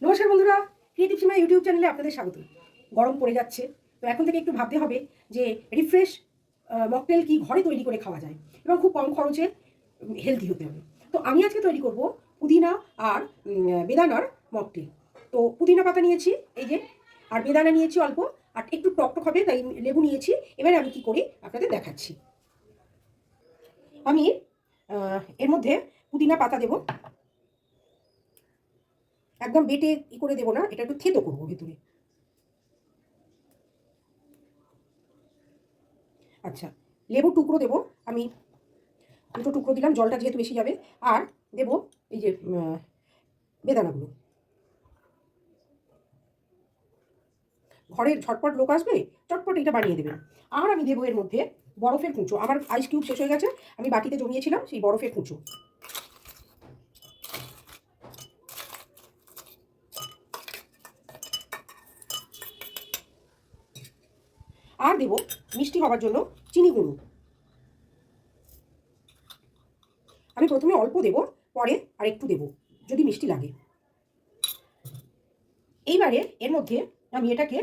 নমস্কার বন্ধুরা, ক্রিয়েটিভ সীমা ইউটিউব চ্যানেলে আপনাদের স্বাগত। গরম পড়ে যাচ্ছে, তো এখন থেকে একটু ভাবতে হবে যে রিফ্রেশ মকটেল কি ঘরে তৈরি করে খাওয়া যায় এবং খুব কম খরচে হেলদি হতে হবে। তো আমি আজকে তৈরি করব পুদিনা আর বেদানার মকটেল। তো পুদিনা পাতা নিয়েছি এই যে, আর বেদানা নিয়েছি অল্প, আর একটু টকটক হবে তাই লেবু নিয়েছি। এবারে আমি কি করি আপনাদের দেখাচ্ছি। আমি এর মধ্যে পুদিনা পাতা দেব, একদম বেটে ই করে দেবো না, এটা একটু থেতো করবো ভেতরে। আচ্ছা, লেবু টুকরো দেবো আমি, দুটো টুকরো দিলাম, জলটা যেহেতু বেশি যাবে। আর দেবো এই যে বেদানাগুলো। ঘরের ঝটপট লোক আসবে, চটপট এটা বানিয়ে দেবেন। আর আমি দেবো এর মধ্যে বরফের কুঁচো। আমার আইস কিউব শেষ হয়ে গেছে, আমি বাটিতে জমিয়েছিলাম সেই বরফের কুঁচো। আর দেবো মিষ্টি হওয়ার জন্য চিনি গুঁড়ো। আমি প্রথমে অল্প দেবো, পরে আর একটু দেবো যদি মিষ্টি লাগে। এইবারে এর মধ্যে আমি এটাকে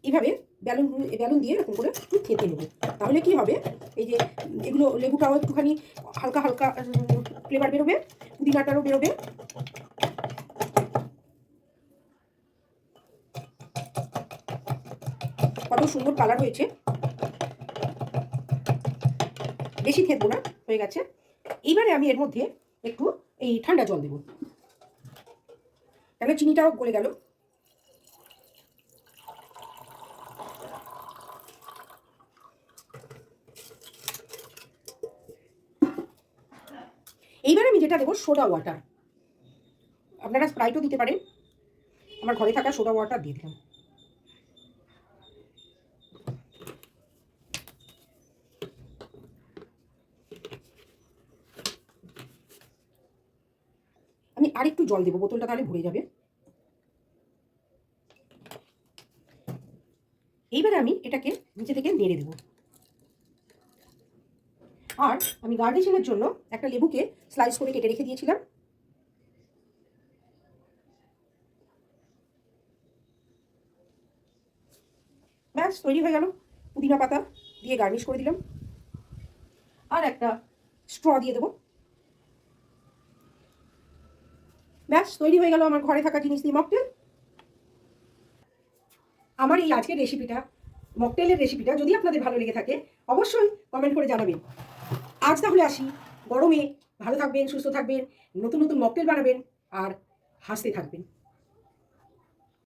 এইভাবে ব্যালুন ব্যালুন দিয়ে এরকম করে একটু থেতে নেবো। তাহলে কি হবে, এই যে এগুলো লেবুটাও একটুখানি হালকা হালকা ফ্লেভার বেরোবে, পুদিনাটারও বেরোবে। কত সুন্দর কালার হয়েছে। বেশি থেতবো না, হয়ে গেছে। এইবারে আমি এর মধ্যে একটু এই ঠান্ডা জল দেবো, তাহলে চিনিটাও গলে গেল। এইবার আমি যেটা দেবো সোডা ওয়াটার। আপনারা স্প্রাইটও দিতে পারেন, আমার ঘরে থাকা সোডা ওয়াটার দিয়ে দিলাম। আমি আরেকটু জল দেবো, বোতলটা তাহলে ভরে যাবে। এইবারে আমি এটাকে নিচে থেকে নেড়ে দেবো। আর আমি গার্নিশিংয়ের জন্য একটা লেবুকে স্লাইস করে কেটে রেখে দিয়েছিলাম। ব্যাস তৈরি হয়ে গেল, পুদিনা পাতা দিয়ে গার্নিশ করে দিলাম। আর একটা স্ট্র দিয়ে দেবো। ব্যাস তৈরি হয়ে গেল আমার ঘরে থাকা জিনিস দিয়ে মকটেল। আমার এই আজকের রেসিপিটা, মকটেলের রেসিপিটা যদি আপনাদের ভালো লেগে থাকে অবশ্যই কমেন্ট করে জানাবেন। আজ তাহলে আসি, গরমে ভালো থাকবেন, সুস্থ থাকবেন, নতুন নতুন মকটেল বানাবেন আর হাসতে থাকবেন।